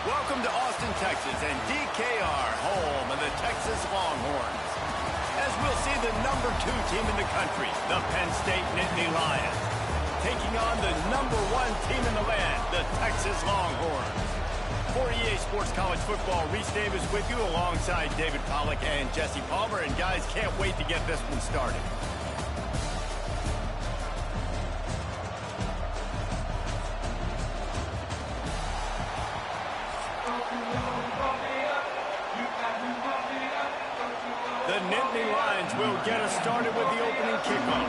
Welcome to Austin, Texas, and DKR, home of the Texas Longhorns. As we'll see the number 2 team in the country, the Penn State Nittany Lions, taking on the number 1 team in the land, the Texas Longhorns. For EA Sports College Football, Reese Davis with you alongside David Pollack and Jesse Palmer. And guys, can't wait to get this one started. The Nittany Lions will get us started with the opening kickoff.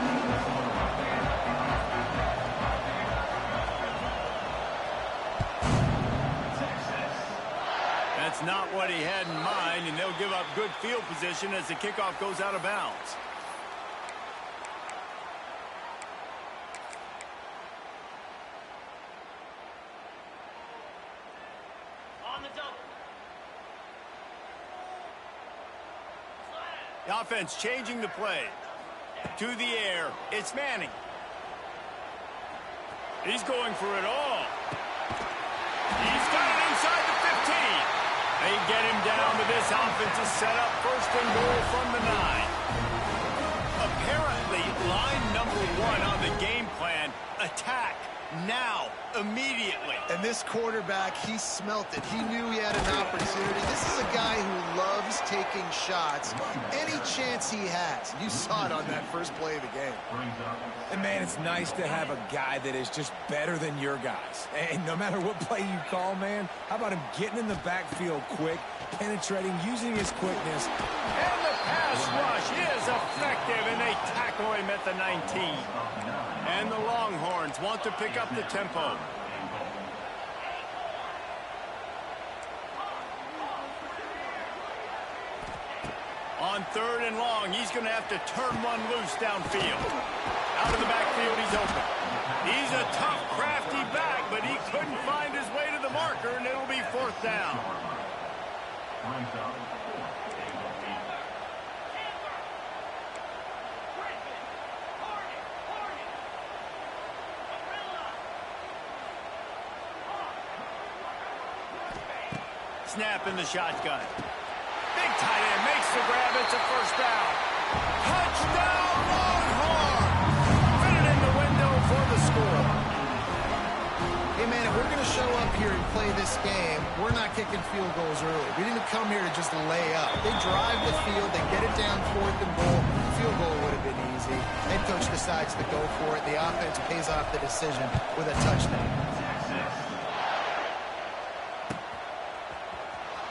That's not what he had in mind, and they'll give up good field position as the kickoff goes out of bounds. On the double. The offense changing the play. To the air, it's Manning. He's going for it all. He's got it inside the 15. They get him down to this offensive setup, first and goal from the 9. Apparently, line number 1 on the game plan, attack now, immediately. And this quarterback, he smelt it. He knew he had an opportunity. This is a guy who loves taking shots any chance he has. You saw it on that first play of the game. And, man, it's nice to have a guy that is just better than your guys. And no matter what play you call, man, how about him getting in the backfield quick, penetrating, using his quickness. And the pass rush is effective, and they tackle him at the 19. And the Longhorns want to pick up the tempo. On 3rd and long, he's going to have to turn one loose downfield. Out of the backfield, he's open. He's a tough, crafty back, but he couldn't find his way to the marker, and it'll be 4th down. Snap in the shotgun. Big tight end makes the grab. It's a 1st down. Touchdown, Longhorn! Fit it in the window for the score. Hey, man, if we're going to show up here and play this game, we're not kicking field goals early. We didn't come here to just lay up. They drive the field. They get it down 4th and goal. Field goal would have been easy. Head coach decides to go for it. The offense pays off the decision with a touchdown.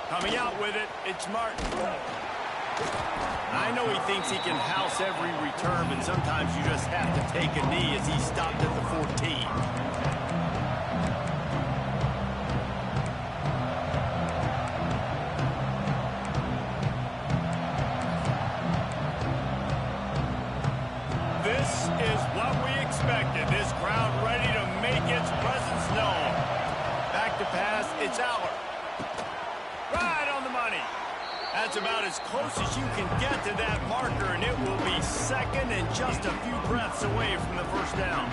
Coming out with it, it's Martin. I know he thinks he can house every return, but sometimes you just have to take a knee as he stopped at the 14. This is what we expected. This crowd ready to make its presence known. Back to pass, it's Aller. Right on the money. That's about as close as you can get to that marker, and it will be 2nd and just a few breaths away from the 1st down.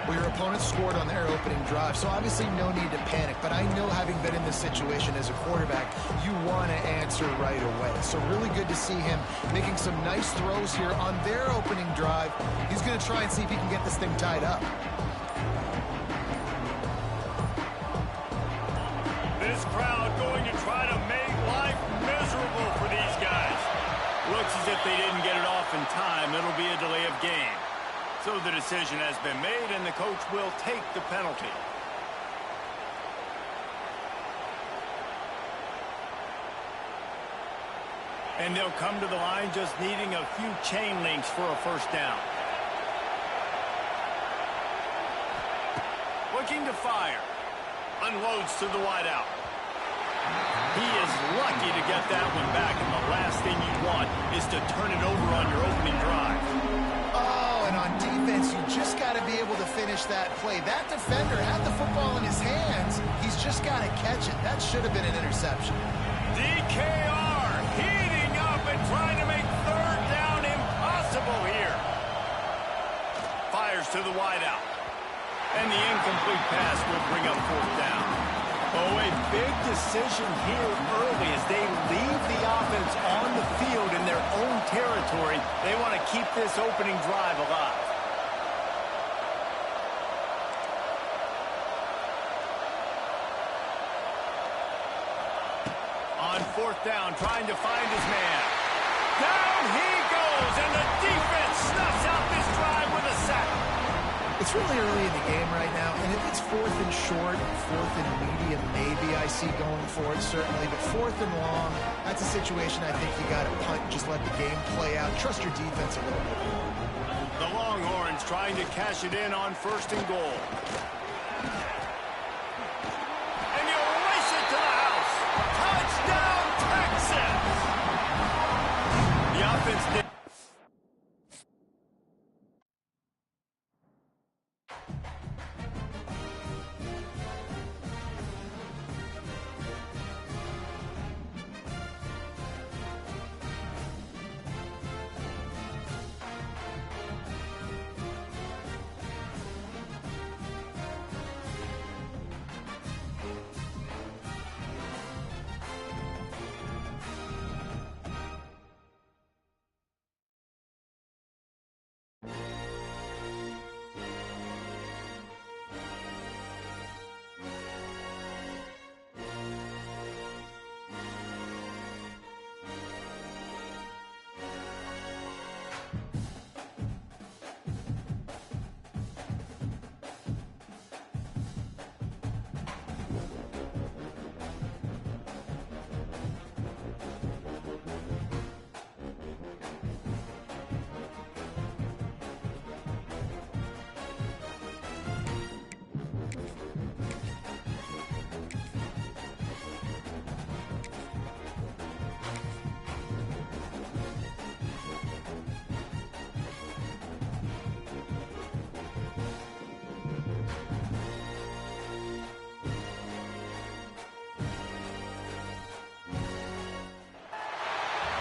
Well, your opponent scored on their opening drive, so obviously no need to panic. But I know, having been in this situation as a quarterback, you want to answer right away. So really good to see him making some nice throws here on their opening drive. He's going to try and see if he can get this thing tied up. This crowd going to try to make life miserable for these guys. Looks as if they didn't get it off in time. It'll be a delay of game. So the decision has been made, and the coach will take the penalty. And they'll come to the line just needing a few chain links for a 1st down. Looking to fire. Unloads to the wideout. He is lucky to get that one back, and the last thing you want is to turn it over on your opening drive. Oh, and on defense, you just got to be able to finish that play. That defender had the football in his hands. He's just got to catch it. That should have been an interception. DKR heating up and trying to make 3rd down impossible here. Fires to the wideout. And the incomplete pass will bring up 4th down. Oh, a big decision here early as they leave the offense on the field in their own territory. They want to keep this opening drive alive. On fourth down, trying to find his man. Down he goes, and the defense snuffs out this drive with a sack. It's really early in the game right now, and if it's fourth and short, fourth and medium, maybe I see going for it, certainly. But fourth and long, that's a situation I think you got to punt, just let the game play out. Trust your defense a little bit more. The Longhorns trying to cash it in on first and goal. And you race it to the house. Touchdown, Texans! The offense did.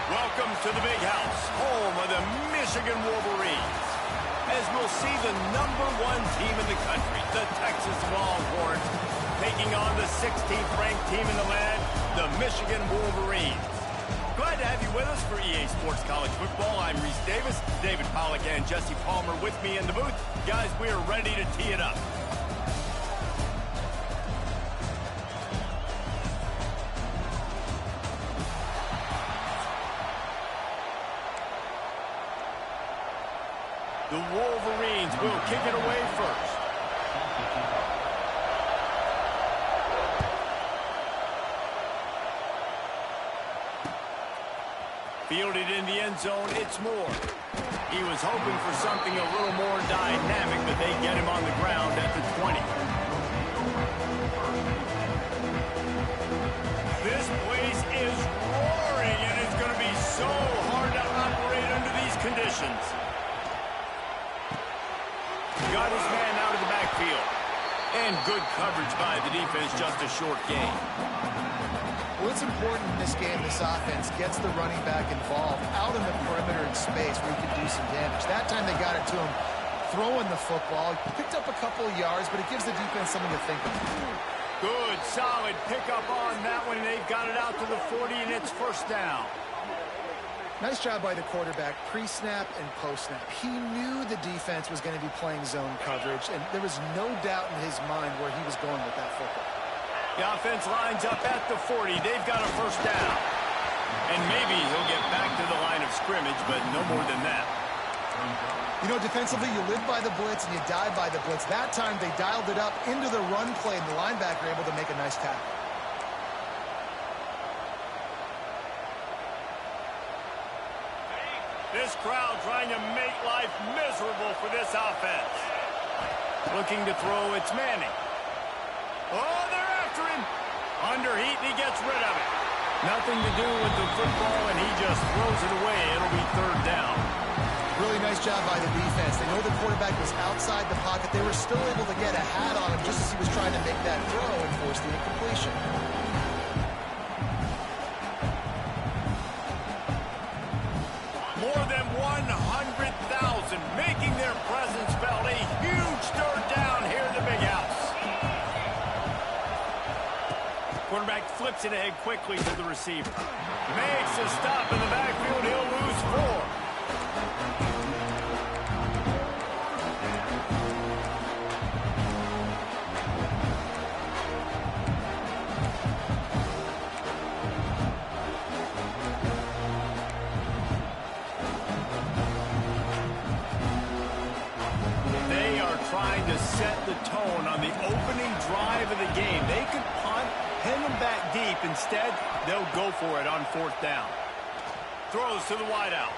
Welcome to the Big House, home of the Michigan Wolverines. As we'll see the #1 team in the country, the Texas Longhorns, taking on the 16th ranked team in the land, the Michigan Wolverines. Glad to have you with us for EA Sports College Football. I'm Reese Davis, David Pollack and Jesse Palmer with me in the booth. Guys, we are ready to tee it up. The Wolverines will kick it away first. Fielded in the end zone, it's Moore. He was hoping for something a little more dynamic, but they get him on the ground at the 20. This place is roaring, and it's going to be so hard to operate under these conditions. Got his man out of the backfield. And good coverage by the defense, just a short gain. Well, it's important in this game, this offense gets the running back involved out in the perimeter in space where he can do some damage. That time they got it to him throwing the football. He picked up a couple of yards, but it gives the defense something to think about. Good, solid pickup on that one. They've got it out to the 40, and it's first down. Nice job by the quarterback, pre-snap and post-snap. He knew the defense was going to be playing zone coverage, and there was no doubt in his mind where he was going with that football. The offense lines up at the 40. They've got a first down. And maybe he'll get back to the line of scrimmage, but no more than that. You know, defensively, you live by the blitz and you die by the blitz. That time, they dialed it up into the run play, and the linebacker able to make a nice tackle. This crowd trying to make life miserable for this offense. Looking to throw, it's Manning. Oh, they're after him. Under heat, and he gets rid of it. Nothing to do with the football, and he just throws it away. It'll be third down. Really nice job by the defense. They know the quarterback was outside the pocket. They were still able to get a hat on him just as he was trying to make that throw and force the incompletion. More than 100,000 making their presence felt. A huge third down here in the Big House. quarterback flips it ahead quickly to the receiver. Makes a stop in the backfield. He'll lose 4. Trying to set the tone on the opening drive of the game. They could punt, pin them back deep. Instead, they'll go for it on 4th down. Throws to the wideout.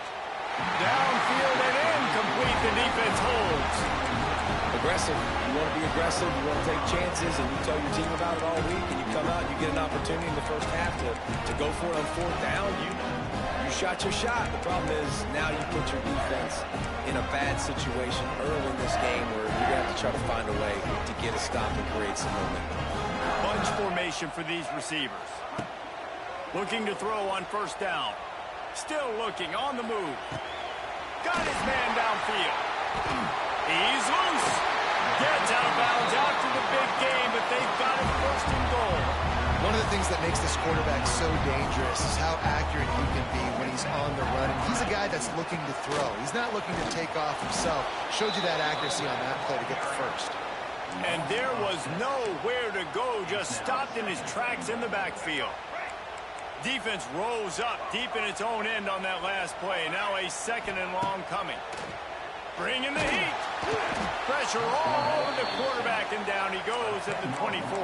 Downfield and incomplete. The defense holds. Aggressive. You want to be aggressive. You want to take chances, and you tell your team about it all week, and you come out and you get an opportunity in the first half to go for it on 4th down. You shot your shot. The problem is now you put your defense in a bad situation early in this game where you're going to have to try to find a way to get a stop and create some momentum. Bunch formation for these receivers. Looking to throw on 1st down. Still looking on the move. Got his man downfield. He's loose. Gets out of bounds after the big game, but they've got him 1st and goal. One of the things that makes this quarterback so dangerous is how accurate he can be when he's on the run. And he's a guy that's looking to throw. He's not looking to take off himself. Showed you that accuracy on that play to get the 1st. And there was nowhere to go, just stopped in his tracks in the backfield. Defense rolls up deep in its own end on that last play. Now a 2nd and long coming. Bringing the heat. Pressure all over the quarterback, and down he goes at the 24.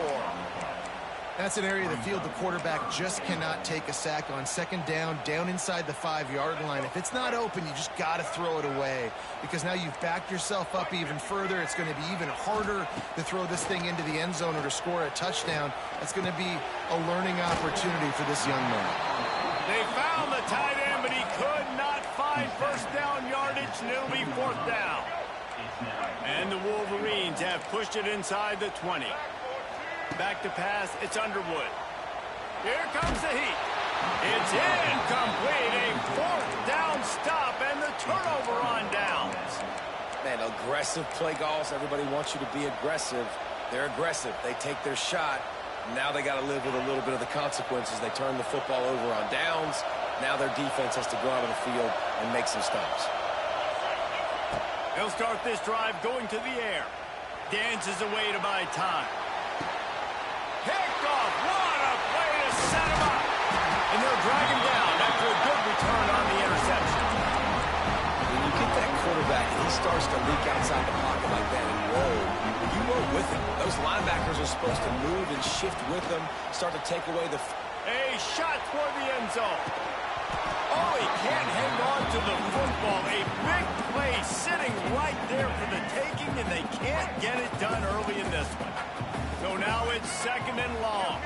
That's an area of the field the quarterback just cannot take a sack on. 2nd down, down inside the 5-yard line. If it's not open, you just got to throw it away because now you've backed yourself up even further. It's going to be even harder to throw this thing into the end zone or to score a touchdown. That's going to be a learning opportunity for this young man. They found the tight end, but he could not find 1st down yardage, and it'll be 4th down. And the Wolverines have pushed it inside the 20. Back to pass, it's Underwood. Here comes the heat. It's incomplete. A 4th down stop and the turnover on downs. Man, aggressive play calls. Everybody wants you to be aggressive. They're aggressive. They take their shot. Now they got to live with a little bit of the consequences. They turn the football over on downs. Now their defense has to go out of the field and make some stops. They'll start this drive going to the air. Dances away to buy time. Picked off. What a play to set him up. And they'll drag him down after a good return on the interception. When you get that quarterback and he starts to leak outside the pocket like that and roll, you roll with him. Those linebackers are supposed to move and shift with them, start to take away the... A shot toward the end zone. Oh, he can't hang on to the football. A big play sitting right there for the taking, and they can't get it done early in this one. So now it's 2nd and long.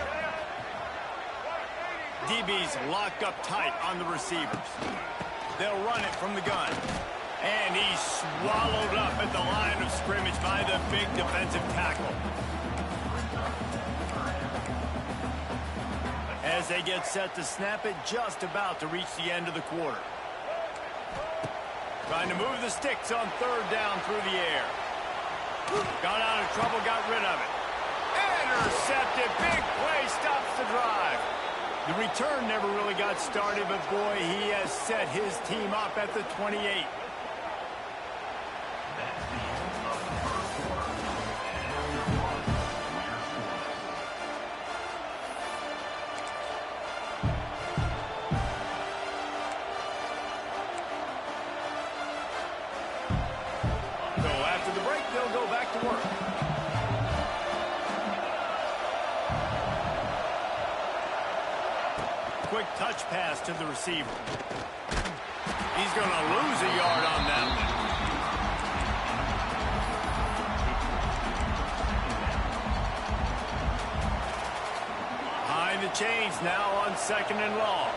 DB's locked up tight on the receivers. They'll run it from the gun. And he's swallowed up at the line of scrimmage by the big defensive tackle. As they get set to snap it, just about to reach the end of the quarter. Trying to move the sticks on 3rd down through the air. Got out of trouble, got rid of it. Intercepted. Big play stops the drive. The return never really got started, but boy, he has set his team up at the 28. So after the break, they'll go back to work. Quick touch pass to the receiver. He's going to lose a yard on that one. Behind the chains now on 2nd and long.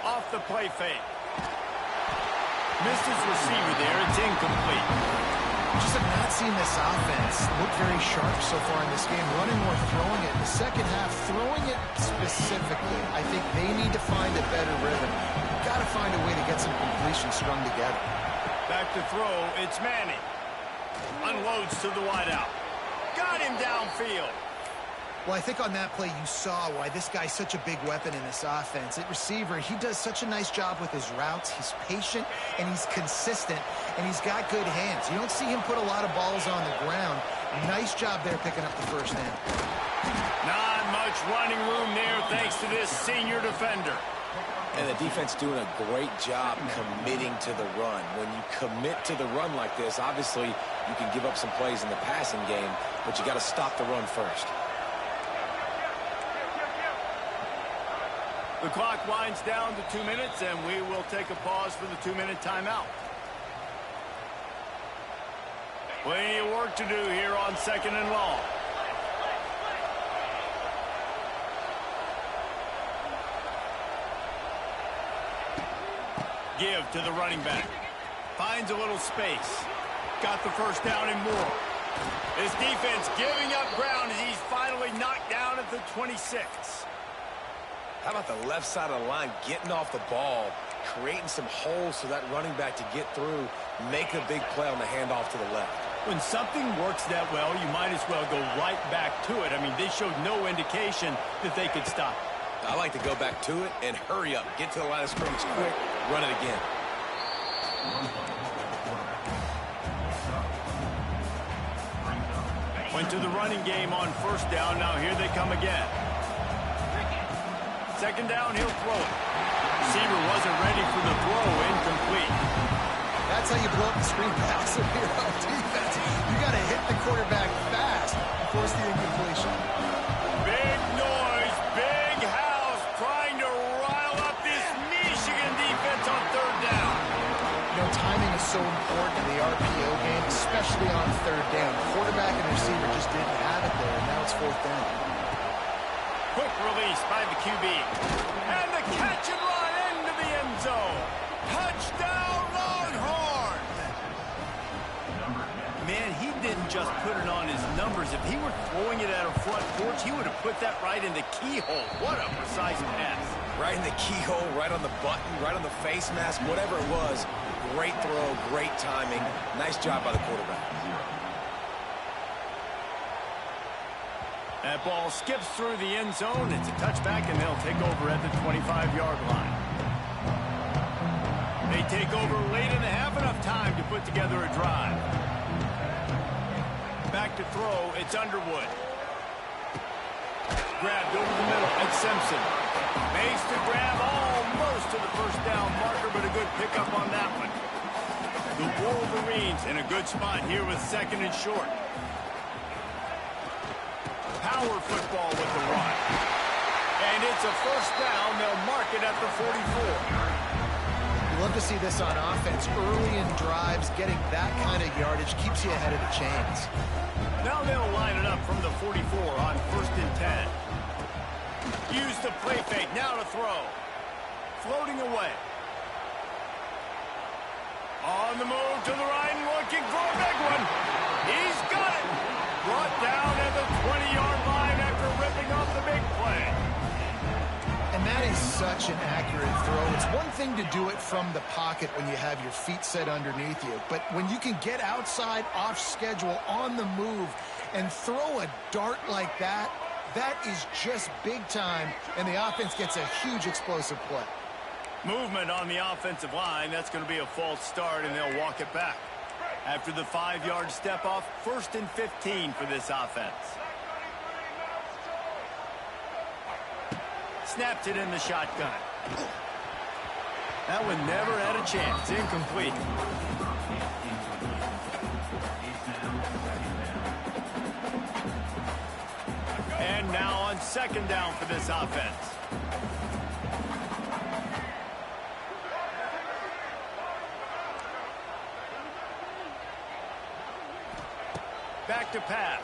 Off the play fake. Missed his receiver there. It's incomplete. Just have not seen this offense look very sharp so far in this game, running or throwing it. In the second half, throwing it specifically, I think they need to find a better rhythm. Got to find a way to get some completions strung together. Back to throw, it's Manning. Unloads to the wideout. Got him downfield. Well, I think on that play you saw why this guy's such a big weapon in this offense. At receiver, he does such a nice job with his routes. He's patient, and he's consistent, and he's got good hands. You don't see him put a lot of balls on the ground. Nice job there picking up the first down. Not much running room there thanks to this senior defender. And the defense doing a great job committing to the run. When you commit to the run like this, obviously you can give up some plays in the passing game, but you got to stop the run first. The clock winds down to 2 minutes, and we will take a pause for the 2-minute timeout. Plenty of work to do here on 2nd and long. Give to the running back. Finds a little space. Got the first down and more. His defense giving up ground as he's finally knocked down at the 26. How about the left side of the line getting off the ball, creating some holes for that running back to get through, make a big play on the handoff to the left. When something works that well, you might as well go right back to it. I mean, they showed no indication that they could stop it. I like to go back to it and hurry up, get to the line of scrimmage quick, run it again. Went to the running game on first down. Now here they come again. Second down, he'll throw it. Receiver wasn't ready for the throw, incomplete. That's how you blow up the screen pass if you're on defense. You got to hit the quarterback fast and force the incompletion. Big noise, big house, trying to rile up this Michigan defense on third down. You know, timing is so important in the RPO game, especially on third down. Quarterback and receiver just didn't have it there, and now it's fourth down. Quick release by the QB. And the catch and run into the end zone. Touchdown, Longhorns! Man, he didn't just put it on his numbers. If he were throwing it at a front porch, he would have put that right in the keyhole. What a precise pass. Right in the keyhole, right on the button, right on the face mask, whatever it was. Great throw, great timing. Nice job by the quarterback. That ball skips through the end zone. It's a touchback, and they'll take over at the 25-yard line. They take over late in the half, enough time to put together a drive. Back to throw, it's Underwood. Grabbed over the middle, it's Simpson. Makes the grab almost to the first down marker, but a good pickup on that one. The Wolverines in a good spot here with second and short. Power football with the run. And it's a first down. They'll mark it at the 44. You love to see this on offense. Early in drives, getting that kind of yardage keeps you ahead of the chains. Now they'll line it up from the 44 on first and 10. Use the play fake. Now to throw. Floating away. On the move to the right and looking for a big one. He's got it. Brought down at the 20-yard line after ripping off the big play. And that is such an accurate throw. It's one thing to do it from the pocket when you have your feet set underneath you, but when you can get outside, off schedule, on the move, and throw a dart like that, that is just big time, and the offense gets a huge explosive play. Movement on the offensive line. That's going to be a false start, and they'll walk it back. After the 5-yard step off, first and 15 for this offense. Snapped it in the shotgun. That one never had a chance. Incomplete. And now on second down for this offense. Back to pass.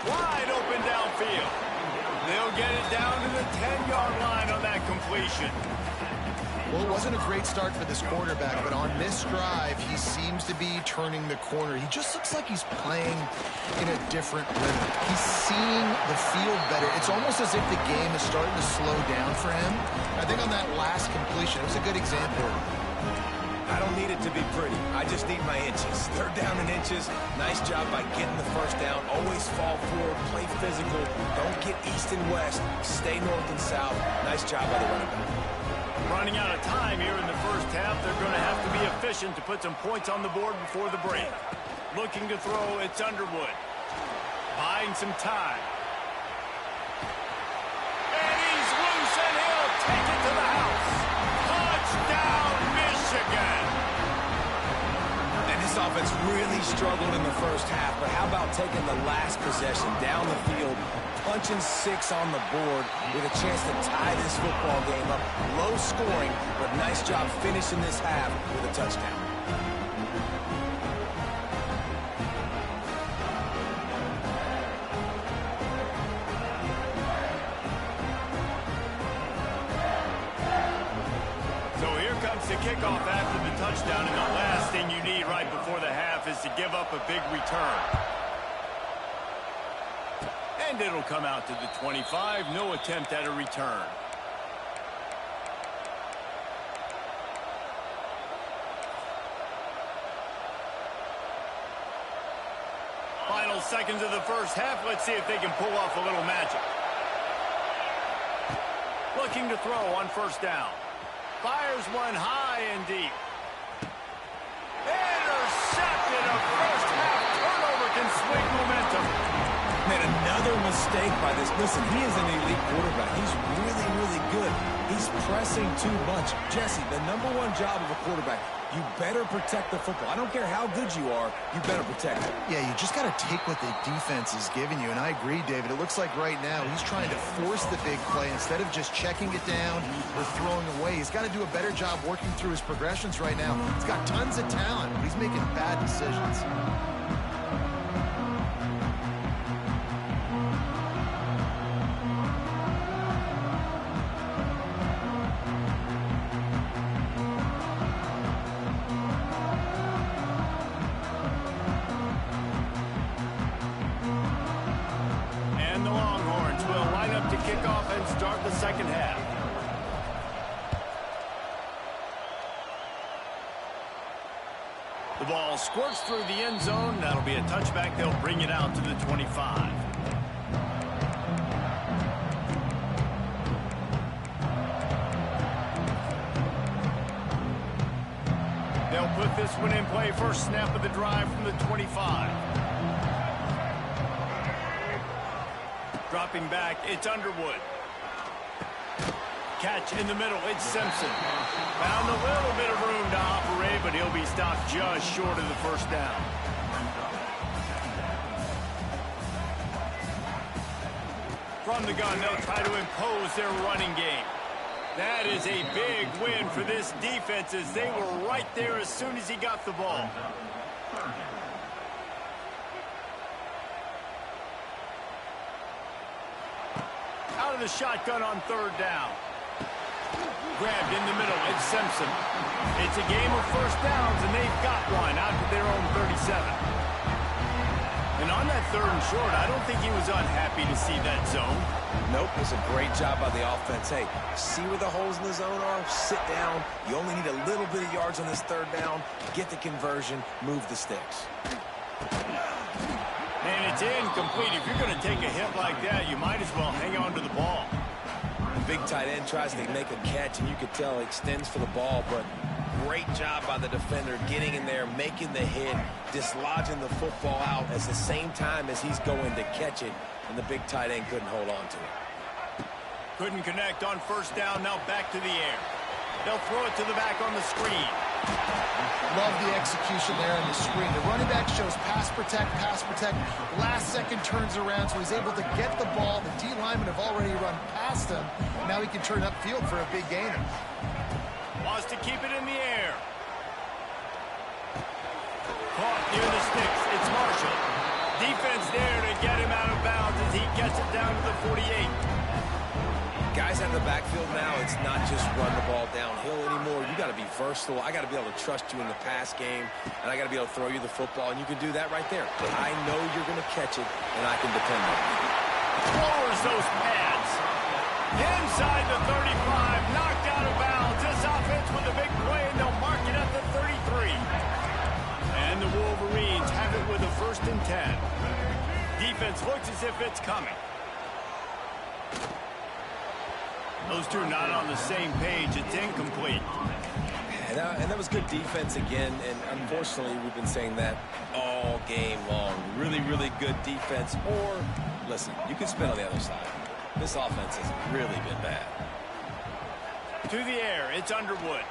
Wide open downfield. They'll get it down to the 10-yard line on that completion. Well, it wasn't a great start for this quarterback, but on this drive, he seems to be turning the corner. He just looks like he's playing in a different rhythm. He's seeing the field better. It's almost as if the game is starting to slow down for him. I think on that last completion, it was a good example. I don't need it to be pretty. I just need my inches. Third down in inches. Nice job by getting the first down. Always fall forward, play physical. Don't get east and west. Stay north and south. Nice job by the running back. Running out of time here in the first half. They're going to have to be efficient to put some points on the board before the break. Looking to throw, it's Underwood. Buying some time. And he's loose, and he'll take it to the house. Touchdown, Michigan. And this offense really struggled in the first half, but how about taking the last possession down the field, punching 6 on the board with a chance to tie this football game up. Low scoring, but nice job finishing this half with a touchdown. So here comes the kickoff after the touchdown, and the last thing you need right before the half is to give up a big return. And it'll come out to the 25. No attempt at a return. Final seconds of the first half. Let's see if they can pull off a little magic. Looking to throw on first down. Fires one high and deep. Intercepted. A first half turnover can swing momentum. Made another mistake by this. Listen, he is an elite quarterback. He's really, really good. He's pressing too much. Jesse, the #1 job of a quarterback, you better protect the football. I don't care how good you are, you better protect it. Yeah, you just got to take what the defense is giving you, and I agree, David. It looks like right now he's trying to force the big play instead of just checking it down or throwing away. He's got to do a better job working through his progressions right now. He's got tons of talent, but he's making bad decisions. Second half. The ball squirts through the end zone. That'll be a touchback. They'll bring it out to the 25. They'll put this one in play. First snap of the drive from the 25. Dropping back, it's Underwood. Catch in the middle, it's Simpson. Found a little bit of room to operate, but he'll be stopped just short of the first down. From the gun, they'll try to impose their running game. That is a big win for this defense, as they were right there as soon as he got the ball. Out of the shotgun on third down. Grabbed in the middle, it's Simpson. It's a game of first downs, and they've got one out to their own 37. And on that third and short, I don't think he was unhappy to see that zone. Nope, it's a great job by the offense. Hey, see where the holes in the zone are? Sit down. You only need a little bit of yards on this third down. Get the conversion, move the sticks. And it's incomplete. If you're going to take a hit like that, you might as well hang on to the ball. The big tight end tries to make a catch, and you could tell he extends for the ball, but great job by the defender getting in there, making the hit, dislodging the football out at the same time as he's going to catch it, and the big tight end couldn't hold on to it. Couldn't connect on first down. Now back to the air. They'll throw it to the back on the screen. Love the execution there on the screen. The running back shows pass protect, last second turns around, so he's able to get the ball. The D linemen have already run past him. Now he can turn upfield for a big gainer. Wants to keep it in the air. Caught near the sticks. It's Marshall. Defense there to get him out of bounds as he gets it down to the 48. Guys out of the backfield now, it's not just run the ball downhill anymore. You got to be versatile. I got to be able to trust you in the pass game, and I got to be able to throw you the football, and you can do that right there. I know you're going to catch it, and I can depend on you. Lowers those pads. Inside the 35, knocked out of bounds. This offense with a big play, and they'll mark it at the 33. And the Wolverines have it with a 1st and 10. Defense looks as if it's coming. Those two not on the same page. It's incomplete. And that was good defense again, and unfortunately, we've been saying that all game long. Really, really good defense. Or, listen, you can spin on the other side. This offense has really been bad. To the air, it's Underwood.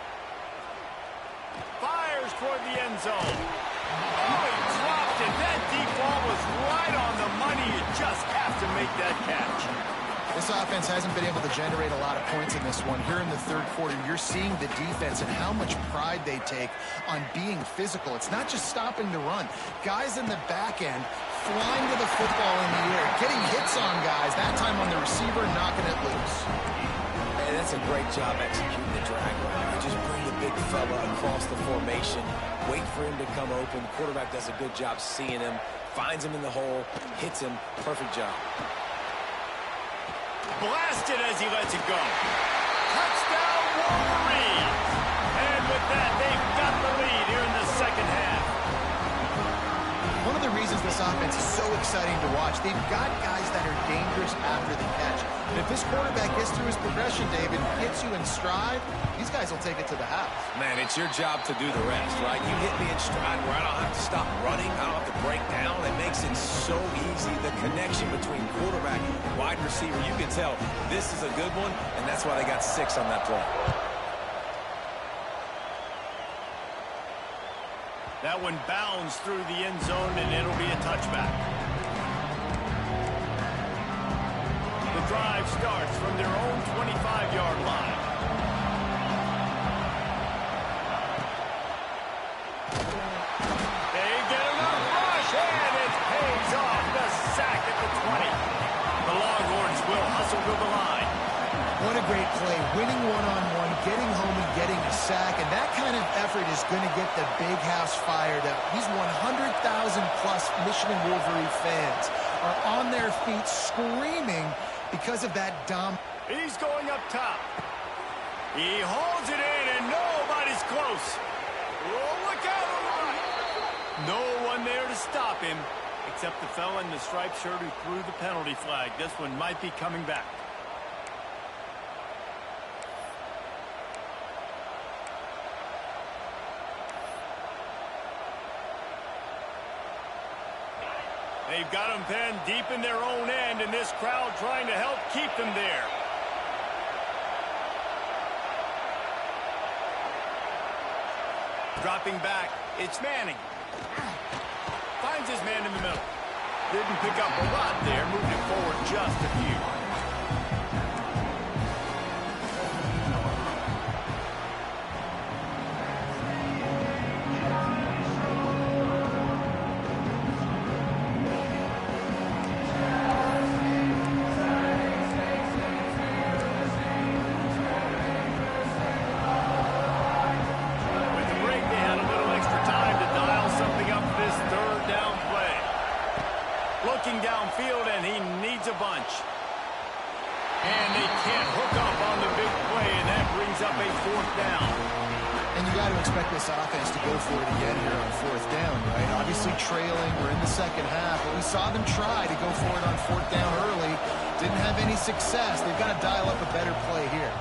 Fires toward the end zone. Oh, he dropped it. That deep ball was right on the money. You just have to make that catch. This offense hasn't been able to generate a lot of points in this one. Here in the 3rd quarter, you're seeing the defense and how much pride they take on being physical. It's not just stopping to run. Guys in the back end flying to the football in the air, getting hits on guys, that time on the receiver, knocking it loose. Man, that's a great job executing the drag route. You just bring the big fella across the formation, wait for him to come open. The quarterback does a good job seeing him, finds him in the hole, hits him. Perfect job. Blasted as he lets it go. Touchdown, Wolverines! And with that, they've got the lead here in the 2nd half. One of the reasons this offense is so exciting to watch, they've got guys that are dangerous after the catch. And if this quarterback gets through his progression, David, hits you in stride, these guys will take it to the house. Man, it's your job to do the rest, right? You hit me in stride where I don't have to stop running. I don't have to break down. It makes it so easy. The connection between quarterback and wide receiver, you can tell this is a good one, and that's why they got 6 on that play. That one bounds through the end zone, and it'll be a touchback. The drive starts from their own 25-yard line. They get enough rush, and it pays off. The sack at the 20. The Longhorns will hustle to the line. What a great play, winning one-on-one, getting home and getting a sack, and that kind of effort is going to get the big house fired up. These 100,000-plus Michigan Wolverine fans are on their feet screaming because of that He's going up top. He holds it in, and nobody's close. Oh, look out on the right. No one there to stop him, except the fella in the striped shirt who threw the penalty flag. This one might be coming back. They've got them pinned deep in their own end, and this crowd trying to help keep them there. Dropping back, it's Manning. Finds his man in the middle. Didn't pick up a lot there, moved it forward just a few. Downfield, and he needs a bunch. And they can't hook up on the big play, and that brings up a 4th down. And you got to expect this offense to go for it again here on 4th down, right? Obviously trailing, we're in the 2nd half, but we saw them try to go for it on 4th down early. Didn't have any success. They've got to dial up a better play here.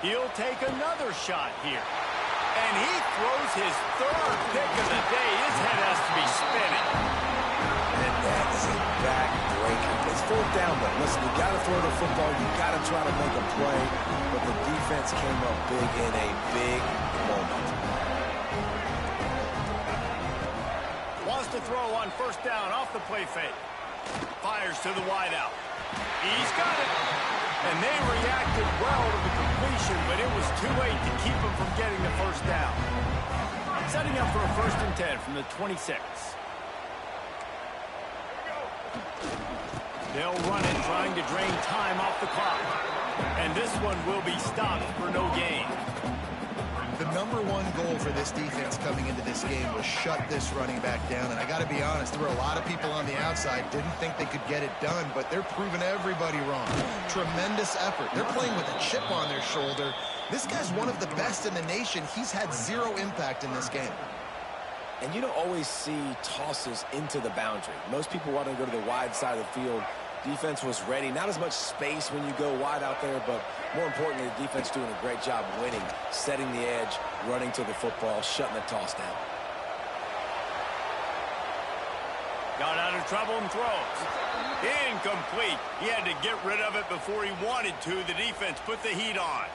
He'll take another shot here. And he throws his 3rd pick of the day. His head has to be spinning. And that is a back-breaker. It's 4th down, though. Listen, you got to throw the football. You got to try to make a play. But the defense came up big in a big moment. Wants to throw on 1st down off the play fake. Fires to the wideout. He's got it. And they reacted well to the completion, but it was too late to keep him from getting the 1st down. Setting up for a 1st and 10 from the 26. They'll run it, trying to drain time off the clock. And this one will be stopped for no gain. The number one goal for this defense coming into this game was shut this running back down. And I got to be honest, there were a lot of people on the outside didn't think they could get it done, but they're proving everybody wrong. Tremendous effort. They're playing with a chip on their shoulder. This guy's one of the best in the nation. He's had zero impact in this game. And you don't always see tosses into the boundary. Most people want to go to the wide side of the field. Defense was ready. Not as much space when you go wide out there, but more importantly, the defense doing a great job winning, setting the edge, running to the football, shutting the toss down. Got out of trouble and throws. Incomplete. He had to get rid of it before he wanted to. The defense put the heat on.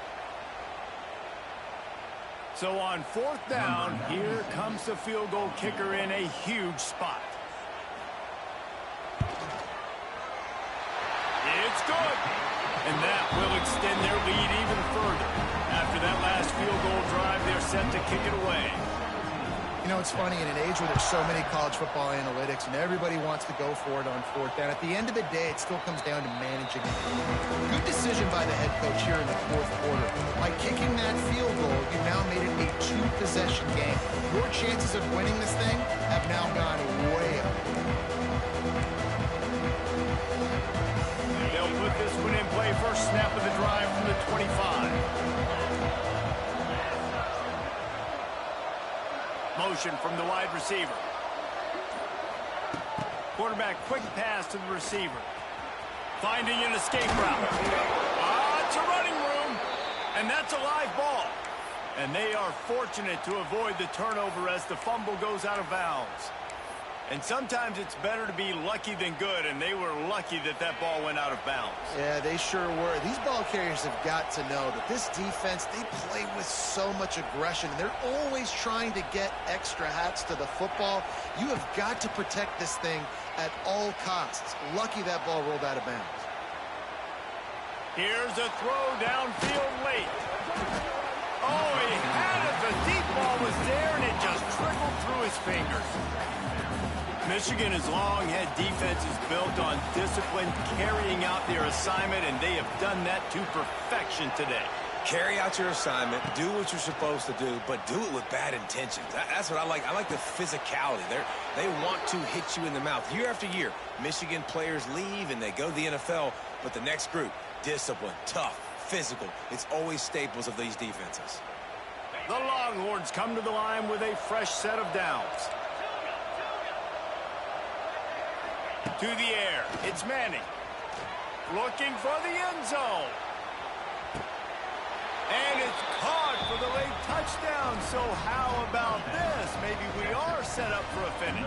So on 4th down, here comes the field goal kicker in a huge spot. It's good. And that will extend their lead even further. After that last field goal drive, they're set to kick it away. You know, it's funny, in an age where there's so many college football analytics and everybody wants to go for it on 4th down, at the end of the day, it still comes down to managing it. Good decision by the head coach here in the 4th quarter. By kicking that field goal, you now made it a 2-possession game. Your chances of winning this thing have now gone way up. They'll put this one in play. First snap of the drive from the 25. Motion from the wide receiver. Quarterback quick pass to the receiver. Finding an escape route. It's a running room. And that's a live ball. And they are fortunate to avoid the turnover as the fumble goes out of bounds. And sometimes it's better to be lucky than good, and they were lucky that that ball went out of bounds. Yeah, they sure were. These ball carriers have got to know that this defense, they play with so much aggression, and they're always trying to get extra hats to the football. You have got to protect this thing at all costs. Lucky that ball rolled out of bounds. Here's a throw downfield late. Oh, he had it. The deep ball was there, and it just trickled through his fingers. Michigan has long had defenses built on discipline, carrying out their assignment, and they have done that to perfection today. Carry out your assignment, do what you're supposed to do, but do it with bad intentions. That's what I like. I like the physicality. They want to hit you in the mouth. Year after year, Michigan players leave and they go to the NFL, but the next group, discipline, tough, physical. It's always staples of these defenses. The Longhorns come to the line with a fresh set of downs. To the air, it's Manning. Looking for the end zone. And it's caught for the late touchdown. So how about this? Maybe we are set up for a finish.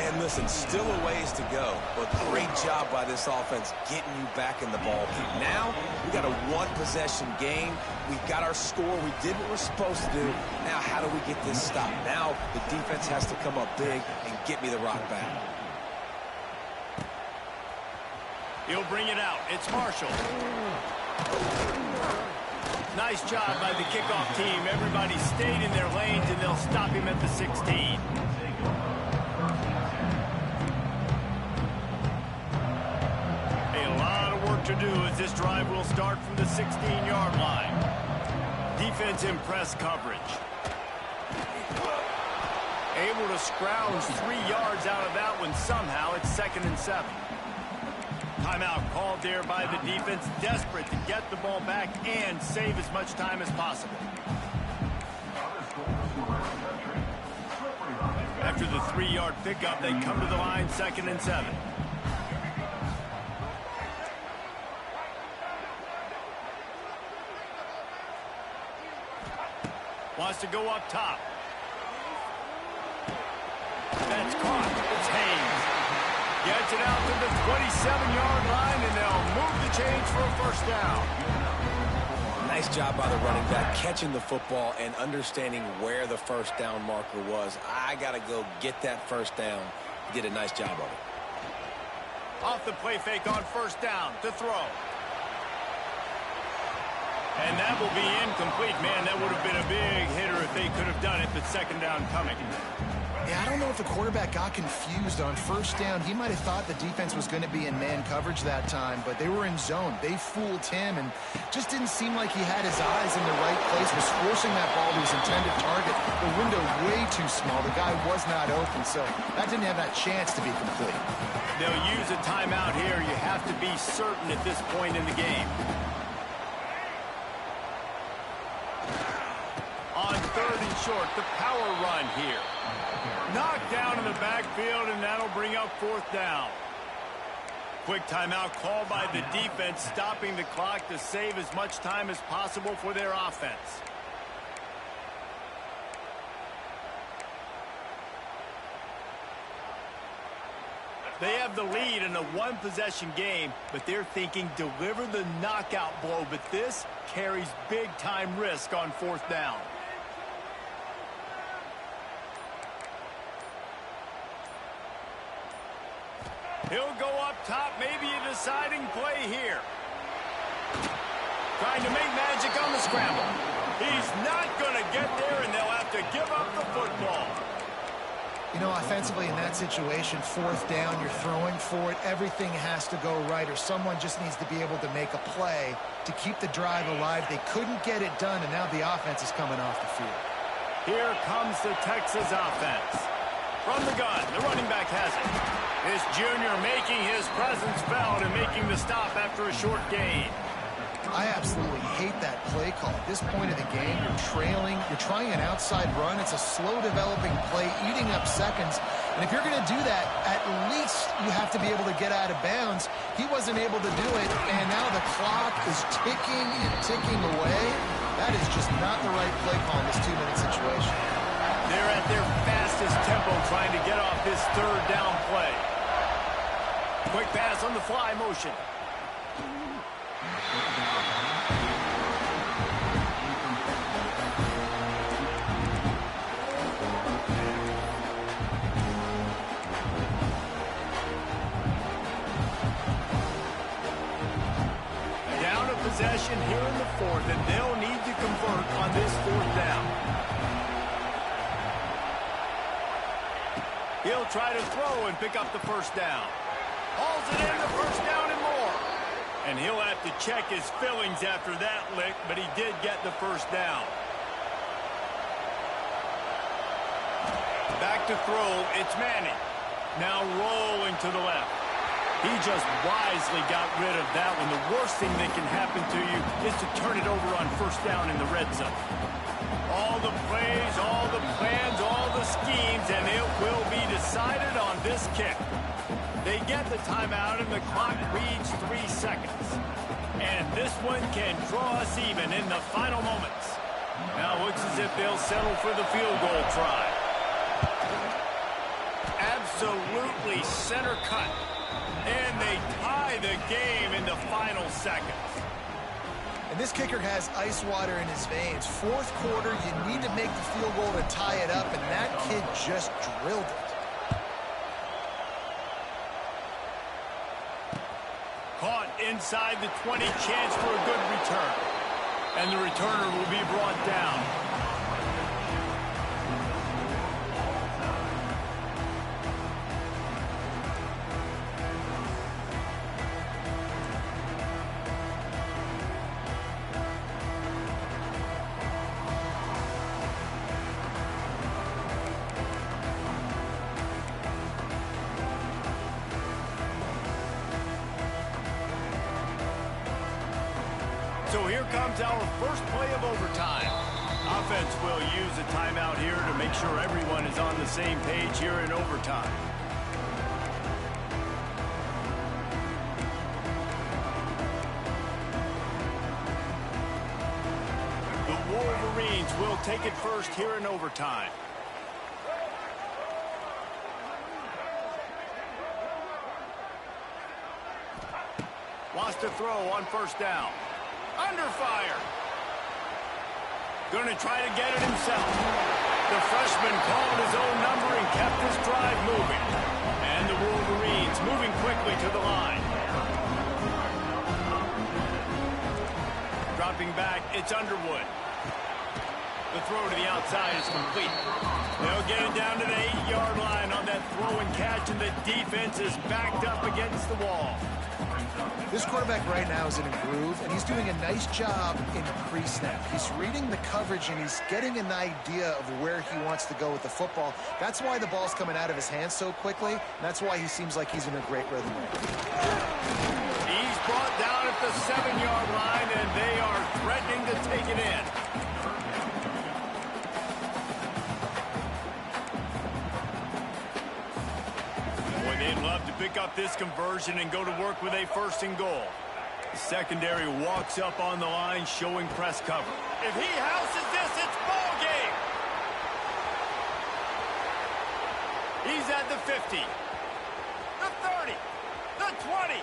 And listen, still a ways to go, but great job by this offense getting you back in the ball game. Now, we got a one-possession game. We got our score. We did what we're supposed to do. Now, how do we get this stopped? Now, the defense has to come up big and get me the rock back. He'll bring it out. It's Marshall. Nice job by the kickoff team. Everybody stayed in their lanes, and they'll stop him at the 16. A lot of work to do as this drive will start from the 16-yard line. Defense in press coverage. Able to scrounge 3 yards out of that one somehow. It's 2nd and 7. Timeout called there by the defense, desperate to get the ball back and save as much time as possible. After the 3-yard pickup, they come to the line, 2nd and 7. Wants to go up top. That's caught. It's Haynes. Gets it out to the 27-yard line, and they'll move the chains for a first down. Nice job by the running back, catching the football and understanding where the first down marker was. I got to go get that first down. Did a nice job of it. Off the play fake on first down to throw. And that will be incomplete. Man, that would have been a big hitter if they could have done it, but 2nd down coming. Yeah, I don't know if the quarterback got confused on first down. He might have thought the defense was going to be in man coverage that time, but they were in zone. They fooled him and just didn't seem like he had his eyes in the right place, was forcing that ball to his intended target. The window way too small. The guy was not open, so that didn't have that chance to be complete. They'll use a timeout here. You have to be certain at this point in the game. On 3rd and short, the power run here. Knocked down in the backfield, and that'll bring up 4th down. Quick timeout called by the defense, stopping the clock to save as much time as possible for their offense. They have the lead in a one-possession game, but they're thinking deliver the knockout blow, but this carries big-time risk on 4th down. He'll go up top, maybe a deciding play here. Trying to make magic on the scramble. He's not going to get there, and they'll have to give up the football. You know, offensively in that situation, 4th down, you're throwing for it. Everything has to go right, or someone just needs to be able to make a play to keep the drive alive. They couldn't get it done, and now the offense is coming off the field. Here comes the Texas offense. From the gun, the running back has it. This junior making his presence felt and making the stop after a short gain. I absolutely hate that play call. At this point of the game, you're trailing, you're trying an outside run. It's a slow-developing play, eating up seconds. And if you're going to do that, at least you have to be able to get out of bounds. He wasn't able to do it, and now the clock is ticking and ticking away. That is just not the right play call in this 2-minute situation. They're at their fastest tempo trying to get off this 3rd down play. Quick pass on the fly motion. Down a possession here in the 4th, and they'll need to convert on this 4th down. He'll try to throw and pick up the 1st down. Hauls it in, the 1st down and more. And he'll have to check his fillings after that lick, but he did get the 1st down. Back to throw, it's Manning. Now rolling to the left. He just wisely got rid of that one. The worst thing that can happen to you is to turn it over on 1st down in the red zone. All the plays, all the plans, all the schemes, and it will be decided on this kick. They get the timeout, and the clock reads 3 seconds. And this one can draw us even in the final moments. Now it looks as if they'll settle for the field goal try. Absolutely center cut. And they tie the game in the final seconds. And this kicker has ice water in his veins. 4th quarter, you need to make the field goal to tie it up, and that kid just drilled it. Caught inside the 20, chance for a good return. And the returner will be brought down. So here comes our first play of overtime. Offense will use a timeout here to make sure everyone is on the same page here in overtime. The Wolverines will take it first here in overtime. Wants to throw on 1st down. Under fire. Going to try to get it himself. The freshman called his own number and kept his drive moving. And the Wolverines moving quickly to the line. Dropping back, it's Underwood. The throw to the outside is complete. They'll get it down to the 8-yard throw and catch, and the defense is backed up against the wall. This quarterback right now is in a groove, and he's doing a nice job in pre-snap. He's reading the coverage, and he's getting an idea of where he wants to go with the football. That's why the ball's coming out of his hands so quickly, and that's why he seems like he's in a great rhythm right now. He's brought down at the 7-yard line, and they are threatening to take it in. Boy, they'd love to pick up this conversion and go to work with a 1st and goal. The secondary walks up on the line, showing press cover. If he houses this, it's ball game. He's at the 50, the 30, the 20.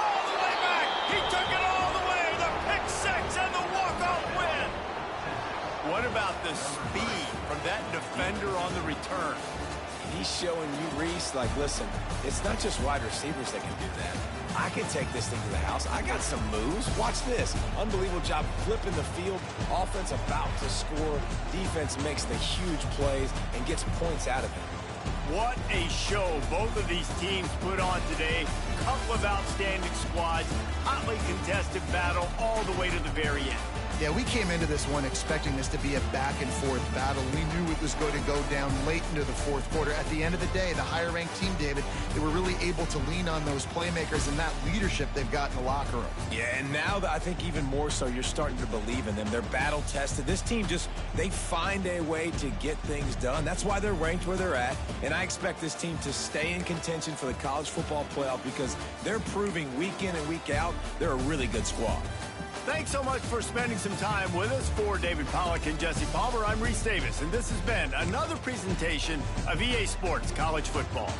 All the way back. He took it all the way. The pick 6 and the walk-off win. What about the speed from that defender on the return? He's showing you, Reese, like, listen, it's not just wide receivers that can do that. I can take this thing to the house. I got some moves. Watch this. Unbelievable job flipping the field. Offense about to score. Defense makes the huge plays and gets points out of it. What a show both of these teams put on today. Couple of outstanding squads. Hotly contested battle all the way to the very end. Yeah, we came into this one expecting this to be a back-and-forth battle. We knew it was going to go down late into the 4th quarter. At the end of the day, the higher-ranked team, David, they were really able to lean on those playmakers and that leadership they've got in the locker room. Yeah, and now I think even more so, you're starting to believe in them. They're battle-tested. This team they find a way to get things done. That's why they're ranked where they're at, and I expect this team to stay in contention for the college football playoff because they're proving week in and week out they're a really good squad. Thanks so much for spending some time with us. For David Pollack and Jesse Palmer, I'm Reese Davis, and this has been another presentation of EA Sports College Football.